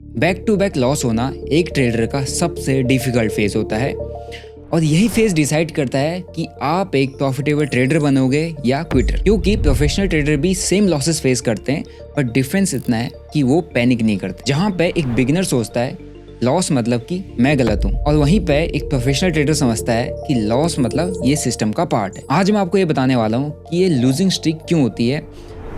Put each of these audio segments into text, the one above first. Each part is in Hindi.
बैक टू बैक लॉस होना एक ट्रेडर का सबसे डिफिकल्ट फेज होता है और यही फेज डिसाइड करता है कि आप एक प्रॉफिटेबल ट्रेडर बनोगे या क्विटर। क्योंकि प्रोफेशनल ट्रेडर भी सेम लॉसेस फेस करते हैं, बट डिफरेंस इतना है कि वो पैनिक नहीं करते। जहां पे एक बिगिनर सोचता है लॉस मतलब कि मैं गलत हूँ, और वहीं पे एक प्रोफेशनल ट्रेडर समझता है कि लॉस मतलब ये सिस्टम का पार्ट है। आज मैं आपको ये बताने वाला हूँ कि ये लूजिंग स्ट्रीक क्यों होती है,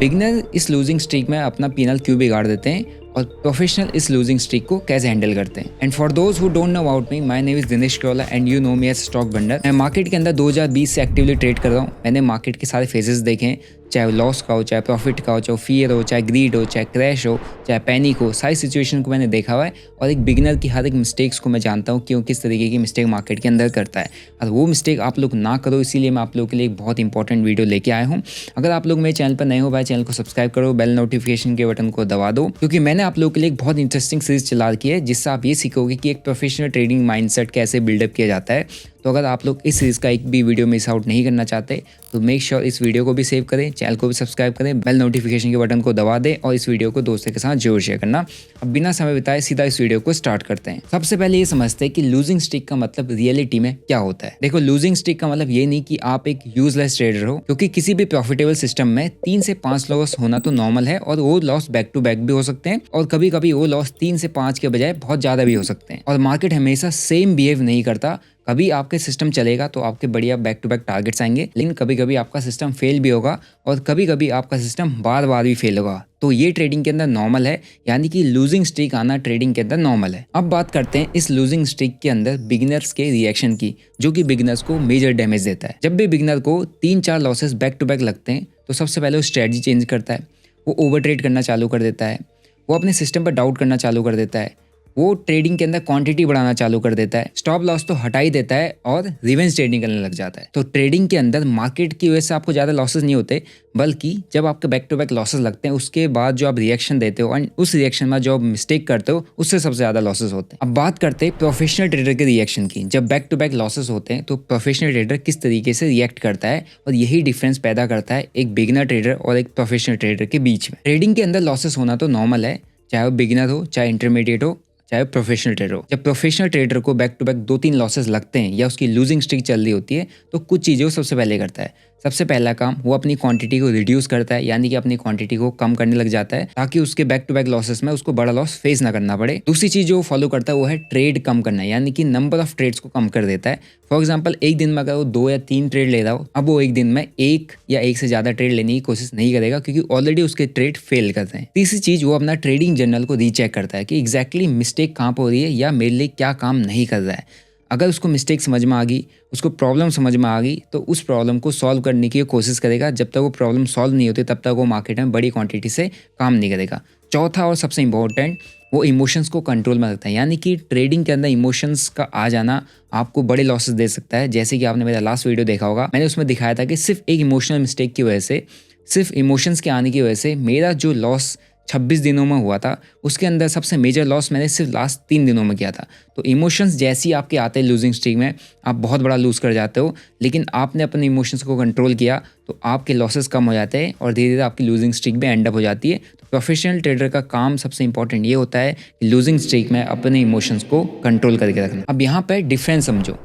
बिगिनर इस लूजिंग स्ट्रीक में अपना पीनल क्यों बिगाड़ देते हैं और प्रोफेशनल इस लूजिंग स्ट्रीक को कैसे हैंडल करते हैं। And for those who don't know about me, my name is Dinesh क्रोला and you know me as stock बंडर। मैं मार्केट के अंदर 2020 से एक्टिवली ट्रेड कर रहा हूँ। मैंने मार्केट के सारे फेजेस देखे हैं, चाहे लॉस का हो, चाहे प्रॉफिट का हो, चाहे फियर हो, चाहे ग्रीड हो, चाहे क्रैश हो, चाहे पैनिक हो, सारी सिचुएशन को मैंने देखा हुआ है। और एक बिगिनर की हर एक मिस्टेक्स को मैं जानता हूँ कि वो किस तरीके की मिस्टेक मार्केट के अंदर करता है, और वो मिस्टेक आप लोग ना करो, इसीलिए मैं आप लोगों के लिए एक बहुत इंपॉर्टेंट वीडियो लेके आया हूँ। अगर आप लोग मेरे चैनल पर नए हो भाई, चैनल को सब्सक्राइब करो, बेल नोटिफिकेशन के बटन को दबा दो, क्योंकि मैंने आप लोगों के लिए एक बहुत इंटरेस्टिंग सीरीज चला रखी है जिससे आप ये सीखोगे कि एक प्रोफेशनल ट्रेडिंग माइंडसेट कैसे बिल्डअप किया जाता है। तो अगर आप लोग इस सीरीज का एक भी वीडियो मिस आउट नहीं करना चाहते तो मेक श्योर इस वीडियो को भी सेव करें, चैनल को भी सब्सक्राइब करें, बेल नोटिफिकेशन के बटन को दबा दें और इस वीडियो को दोस्तों के साथ जरूर शेयर करना। अब बिना समय बिताए सीधा इस वीडियो को स्टार्ट करते हैं। सबसे पहले ये समझते हैं कि लूजिंग स्ट्रीक का मतलब रियलिटी में क्या होता है। देखो, लूजिंग स्ट्रीक का मतलब ये नहीं कि आप एक यूजलेस ट्रेडर हो, क्योंकि किसी भी प्रॉफिटेबल सिस्टम में 3 से 5 लॉस होना तो नॉर्मल है, और वो लॉस बैक टू बैक भी हो सकते हैं, और कभी कभी वो लॉस 3 से 5 के बजाय बहुत ज्यादा भी हो सकते हैं। और मार्केट हमेशा सेम बिहेव नहीं करता। कभी आपके सिस्टम चलेगा तो आपके बढ़िया बैक टू बैक टारगेट्स आएंगे, लेकिन कभी कभी आपका सिस्टम फेल भी होगा, और कभी कभी आपका सिस्टम बार बार भी फेल होगा। तो ये ट्रेडिंग के अंदर नॉर्मल है, यानी कि लूजिंग स्ट्रीक आना ट्रेडिंग के अंदर नॉर्मल है। अब बात करते हैं इस लूजिंग स्ट्रीक के अंदर बिगिनर्स के रिएक्शन की, जो कि बिगिनर्स को मेजर डैमेज देता है। जब भी बिगिनर को 3-4 लॉसेस बैक टू बैक लगते हैं तो सबसे पहले वो स्ट्रेटजी चेंज करता है, वो ओवर ट्रेड करना चालू कर देता है, वो अपने सिस्टम पर डाउट करना चालू कर देता है, वो ट्रेडिंग के अंदर क्वांटिटी बढ़ाना चालू कर देता है, स्टॉप लॉस तो हटा ही देता है और रिवेंज ट्रेडिंग करने लग जाता है। तो ट्रेडिंग के अंदर मार्केट की वजह से आपको ज़्यादा लॉसेस नहीं होते, बल्कि जब आपके बैक टू बैक लॉसेस लगते हैं उसके बाद जो आप रिएक्शन देते हो और उस रिएक्शन में जो आप मिस्टेक करते हो उससे सबसे ज़्यादा लॉसेस होते हैं। अब बात करते हैं प्रोफेशनल ट्रेडर के रिएक्शन की। जब बैक टू बैक लॉसेस होते हैं तो प्रोफेशनल ट्रेडर किस तरीके से रिएक्ट करता है, और यही डिफरेंस पैदा करता है एक बिगिनर ट्रेडर और एक प्रोफेशनल ट्रेडर के बीच में। ट्रेडिंग के अंदर लॉसेस होना तो नॉर्मल है, चाहे वो बिगिनर हो, चाहे इंटरमीडिएट हो, चाहे प्रोफेशनल ट्रेडर हो। जब प्रोफेशनल ट्रेडर को बैक टू बैक 2-3 लॉसेस लगते हैं या उसकी लूजिंग स्ट्रीक चल रही होती है, तो कुछ चीज़ें वो सबसे पहले करता है। सबसे पहला काम, वो अपनी क्वांटिटी को रिड्यूस करता है, यानी कि अपनी क्वांटिटी को कम करने लग जाता है ताकि उसके बैक टू बैक लॉसेस में उसको बड़ा लॉस फेस ना करना पड़े। दूसरी चीज़ जो वो फॉलो करता है वो है ट्रेड कम करना, यानी कि नंबर ऑफ ट्रेड्स को कम कर देता है। फॉर एग्जाम्पल, एक दिन में अगर वो 2 या 3 ट्रेड ले रहा हो, अब वो एक दिन में 1 या 1 से ज़्यादा ट्रेड लेने की कोशिश नहीं करेगा, क्योंकि ऑलरेडी उसके ट्रेड फेल करते हैं। तीसरी चीज़, वो अपना ट्रेडिंग जर्नल को रीचेक करता है कि एग्जैक्टली मिस्टेक कहाँ पर हो रही है या मेरे लिए क्या काम नहीं कर रहा है। अगर उसको मिस्टेक समझ में आ गई, उसको प्रॉब्लम समझ में आ गई, तो उस प्रॉब्लम को सॉल्व करने की कोशिश करेगा। जब तक वो प्रॉब्लम सॉल्व नहीं होती तब तक वो मार्केट में बड़ी क्वांटिटी से काम नहीं करेगा। चौथा और सबसे इंपॉर्टेंट, वो इमोशंस को कंट्रोल में रखता है, यानी कि ट्रेडिंग के अंदर इमोशंस का आ जाना आपको बड़े लॉसेस दे सकता है। जैसे कि आपने मेरा लास्ट वीडियो देखा होगा, मैंने उसमें दिखाया था कि सिर्फ एक इमोशनल मिस्टेक की वजह से, सिर्फ इमोशंस के आने की वजह से मेरा जो लॉस 26 दिनों में हुआ था, उसके अंदर सबसे मेजर लॉस मैंने सिर्फ लास्ट 3 दिनों में किया था। तो इमोशंस जैसे ही आपके आते हैं लूजिंग स्ट्रीक में, आप बहुत बड़ा लूज कर जाते हो, लेकिन आपने अपने इमोशंस को कंट्रोल किया तो आपके लॉसेस कम हो जाते हैं और धीरे धीरे आपकी लूजिंग स्ट्रीक भी एंड अप हो जाती है। तो प्रोफेशनल ट्रेडर का काम सबसे इंपॉर्टेंट ये होता है कि लूजिंग स्ट्रीक में अपने इमोशंस को कंट्रोल करके रखना। अब यहाँ पर डिफरेंस समझो,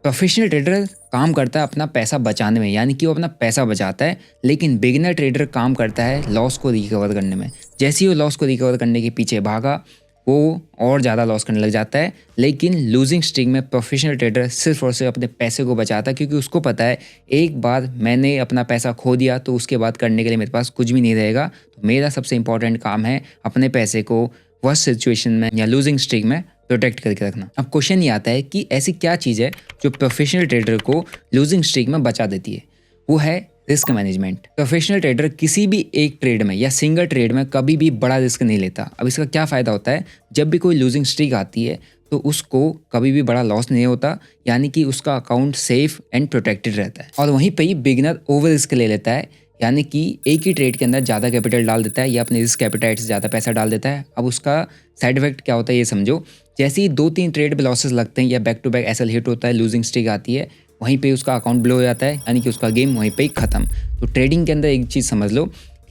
प्रोफेशनल ट्रेडर काम करता है अपना पैसा बचाने में, यानी कि वो अपना पैसा बचाता है, लेकिन बिगिनर ट्रेडर काम करता है लॉस को रिकवर करने में। जैसे ही वो लॉस को रिकवर करने के पीछे भागा, वो और ज़्यादा लॉस करने लग जाता है। लेकिन लूजिंग स्ट्रीक में प्रोफेशनल ट्रेडर सिर्फ और सिर्फ अपने पैसे को बचाता है, क्योंकि उसको पता है एक बार मैंने अपना पैसा खो दिया तो उसके बाद करने के लिए मेरे पास कुछ भी नहीं रहेगा। तो मेरा सबसे इंपॉर्टेंट काम है अपने पैसे को वर्स्ट सिचुएशन में या लूजिंग स्ट्रीक में प्रोटेक्ट करके रखना। अब क्वेश्चन ये आता है कि ऐसी क्या चीज़ है जो प्रोफेशनल ट्रेडर को लूजिंग स्ट्रीक में बचा देती है। वो है रिस्क मैनेजमेंट। प्रोफेशनल ट्रेडर किसी भी एक ट्रेड में या सिंगल ट्रेड में कभी भी बड़ा रिस्क नहीं लेता। अब इसका क्या फ़ायदा होता है, जब भी कोई लूजिंग स्ट्रीक आती है तो उसको कभी भी बड़ा लॉस नहीं होता, यानी कि उसका अकाउंट सेफ एंड प्रोटेक्टेड रहता है। और वहीं पर ही बिगिनर ओवर रिस्क ले लेता है, यानी कि एक ही ट्रेड के अंदर ज़्यादा कैपिटल डाल देता है या अपने रिस्क कैपिटाइट से ज़्यादा पैसा डाल देता है। अब उसका साइड इफेक्ट क्या होता है ये समझो। जैसे ही 2-3 ट्रेड पे लॉसेस लगते हैं या back to back SL hit होता है, लूजिंग स्ट्रीक आती है, वहीं पे उसका अकाउंट ब्लो हो जाता है, यानी कि उसका गेम वहीं पे ही खत्म। तो ट्रेडिंग के अंदर एक चीज़ समझ लो,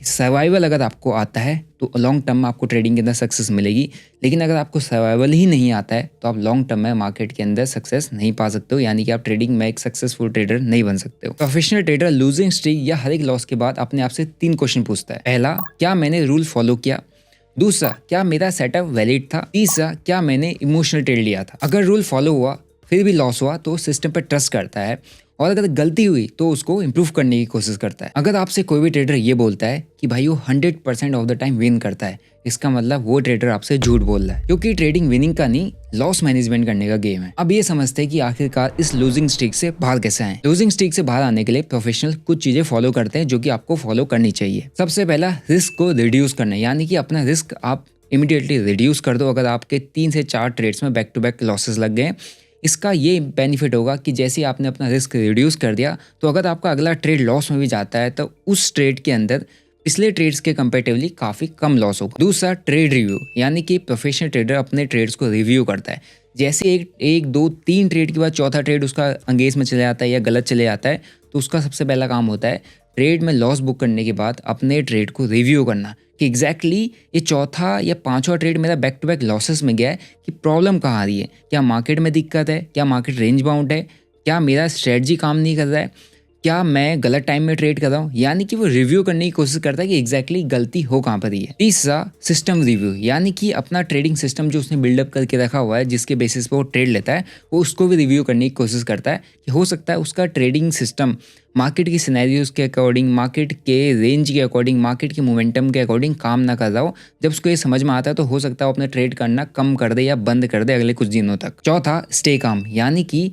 सर्वाइवल अगर आपको आता है तो लॉन्ग टर्म में आपको ट्रेडिंग के अंदर सक्सेस मिलेगी, लेकिन अगर आपको सर्वाइवल ही नहीं आता है तो आप लॉन्ग टर्म में मार्केट के अंदर सक्सेस नहीं पा सकते हो, यानी कि आप ट्रेडिंग में एक सक्सेसफुल ट्रेडर नहीं बन सकते हो। प्रोफेशनल ट्रेडर लूजिंग स्ट्रीक या हर एक लॉस के बाद अपने आप से 3 क्वेश्चन पूछता है। पहला, क्या मैंने रूल फॉलो किया? दूसरा, क्या मेरा सेटअप वैलिड था? तीसरा, क्या मैंने इमोशनल ट्रेड लिया था? अगर रूल फॉलो हुआ फिर भी लॉस हुआ तो सिस्टम पर ट्रस्ट करता है, और अगर गलती हुई तो उसको इम्प्रूव करने की कोशिश करता है। अगर आपसे कोई भी ट्रेडर ये बोलता है कि भाई वो 100% ऑफ द टाइम विन करता है, इसका मतलब वो ट्रेडर आपसे झूठ बोल रहा है, क्योंकि ट्रेडिंग विनिंग का नहीं, लॉस मैनेजमेंट करने का गेम है। अब ये समझते हैं कि आखिरकार इस लूजिंग स्ट्रीक से बाहर कैसे आए। लूजिंग स्ट्रीक से बाहर आने के लिए प्रोफेशनल कुछ चीजें फॉलो करते हैं जो कि आपको फॉलो करनी चाहिए। सबसे पहला, रिस्क को रिड्यूस करना, यानी कि अपना रिस्क आप इमीडिएटली रिड्यूस कर दो। अगर आपके 3 से 4 ट्रेड्स में बैक टू बैक लॉसेस लग गए, इसका ये बेनिफिट होगा कि जैसे आपने अपना रिस्क रिड्यूस कर दिया तो अगर आपका अगला ट्रेड लॉस में भी जाता है तो उस ट्रेड के अंदर पिछले ट्रेड्स के कंपेरेटिवली काफ़ी कम लॉस होगा। दूसरा, ट्रेड रिव्यू, यानी कि प्रोफेशनल ट्रेडर अपने ट्रेड्स को रिव्यू करता है। जैसे एक 2 3 ट्रेड के बाद चौथा ट्रेड उसका अंगेज में चले जाता है या गलत चले जाता है, तो उसका सबसे पहला काम होता है ट्रेड में लॉस बुक करने के बाद अपने ट्रेड को रिव्यू करना कि एग्जैक्टली ये चौथा या 5वां ट्रेड मेरा बैक टू बैक लॉसेस में गया है कि प्रॉब्लम कहाँ आ रही है। क्या मार्केट में दिक्कत है? क्या मार्केट रेंज बाउंड है? क्या मेरा स्ट्रेटजी काम नहीं कर रहा है? क्या मैं गलत टाइम में ट्रेड कर रहा हूँ? यानी कि वो रिव्यू करने की कोशिश करता है कि एग्जैक्टली गलती हो कहाँ पर ही है। तीसरा, सिस्टम रिव्यू, यानी कि अपना ट्रेडिंग सिस्टम जो उसने बिल्डअप करके रखा हुआ है, जिसके बेसिस पे वो ट्रेड लेता है, वो उसको भी रिव्यू करने की कोशिश करता है कि हो सकता है उसका ट्रेडिंग सिस्टम मार्केट की सिनेरियोज के अकॉर्डिंग, मार्केट के रेंज के अकॉर्डिंग, मार्केट के मोमेंटम के अकॉर्डिंग काम ना कर रहा हो। जब उसको ये समझ में आता है तो हो सकता है वो अपना ट्रेड करना कम कर दे या बंद कर दे अगले कुछ दिनों तक। चौथा, स्टे काम, यानी कि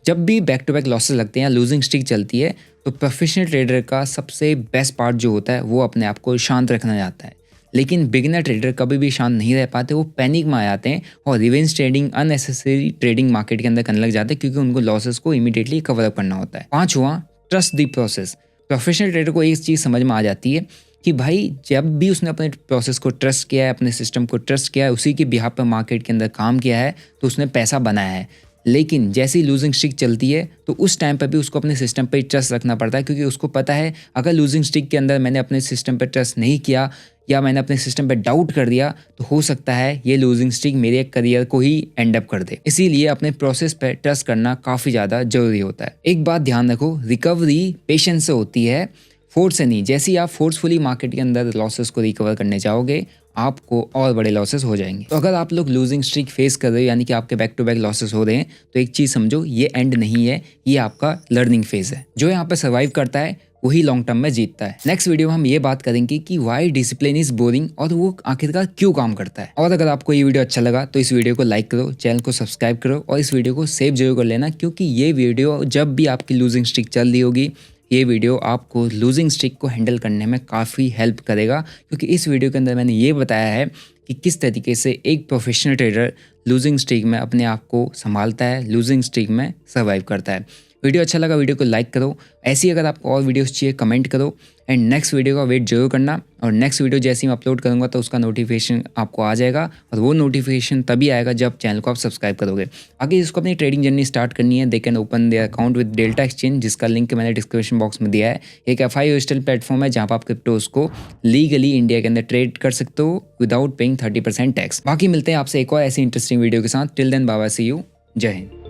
जब भी बैक टू बैक लॉसेस लगते हैं या लूजिंग स्ट्रीक चलती है तो प्रोफेशनल ट्रेडर का सबसे बेस्ट पार्ट जो होता है वो अपने आप को शांत रखना चाहता है। लेकिन बिगिनर ट्रेडर कभी भी शांत नहीं रह पाते, वो पैनिक में आ जाते हैं और revenge trading, unnecessary trading market के अंदर करने लग जाते हैं, क्योंकि उनको लॉसेस को इमीडिएटली कवर अप करना होता है। पांचवा, trust the process. Professional trader को एक चीज़ समझ में आ जाती है कि भाई जब भी उसने अपने प्रोसेस को ट्रस्ट किया है, अपने सिस्टम को ट्रस्ट किया है, उसी के बिहाफ पर मार्केट के अंदर काम किया है, तो उसने पैसा बनाया है। लेकिन जैसी लूजिंग स्ट्रीक चलती है तो उस टाइम पर भी उसको अपने सिस्टम पर ट्रस्ट रखना पड़ता है, क्योंकि उसको पता है अगर लूजिंग स्ट्रीक के अंदर मैंने अपने सिस्टम पर ट्रस्ट नहीं किया या मैंने अपने सिस्टम पर डाउट कर दिया तो हो सकता है ये लूजिंग स्ट्रीक मेरे करियर को ही एंड अप कर दे। इसीलिए अपने प्रोसेस पर ट्रस्ट करना काफ़ी ज़्यादा जरूरी होता है। एक बात ध्यान रखो, रिकवरी पेशेंस से होती है, फोर्स से नहीं। जैसे ही आप फोर्सफुली मार्केट के अंदर लॉसेस को रिकवर करने जाओगे आपको और बड़े लॉसेस हो जाएंगे। तो अगर आप लोग लूजिंग स्ट्रीक फेस कर रहे हो, यानी कि आपके बैक टू बैक लॉसेस हो रहे हैं, तो एक चीज़ समझो, ये एंड नहीं है, ये आपका लर्निंग फेज है। जो यहाँ पे सर्वाइव करता है वही लॉन्ग टर्म में जीतता है। नेक्स्ट वीडियो में हम ये बात करेंगे कि वाई डिसिप्लिन इज बोरिंग और वो आखिरकार क्यों काम करता है। और अगर आपको ये वीडियो अच्छा लगा तो इस वीडियो को लाइक करो, चैनल को सब्सक्राइब करो और इस वीडियो को सेव जरूर कर लेना, क्योंकि ये वीडियो जब भी आपकी लूजिंग स्ट्रीक चल रही होगी, ये वीडियो आपको लूजिंग स्ट्रीक को हैंडल करने में काफ़ी हेल्प करेगा। क्योंकि इस वीडियो के अंदर मैंने ये बताया है कि किस तरीके से एक प्रोफेशनल ट्रेडर लूजिंग स्ट्रीक में अपने आप को संभालता है, लूजिंग स्ट्रीक में सर्वाइव करता है। वीडियो अच्छा लगा वीडियो को लाइक करो, ऐसी अगर आपको और वीडियोस चाहिए कमेंट करो, एंड नेक्स्ट वीडियो का वेट जरूर करना। और नेक्स्ट वीडियो जैसे ही मैं अपलोड करूँगा तो उसका नोटिफिकेशन आपको आ जाएगा, और वो नोटिफिकेशन तभी आएगा जब चैनल को आप सब्सक्राइब करोगे। आगे जिसको अपनी ट्रेडिंग जर्नी स्टार्ट करनी है, they can open their account with delta exchange, जिसका लिंक मैंने डिस्क्रिप्शन बॉक्स में दिया है। एक FI प्लेटफॉर्म है जहाँ पर आप क्रिप्टोज को लीगली इंडिया के अंदर ट्रेड कर सकते हो विदाउट पेइंग 30% टैक्स। बाकी मिलते हैं आपसे एक और ऐसी इंटरेस्टिंग वीडियो के साथ। Till then bye bye, see you, Jai Hind.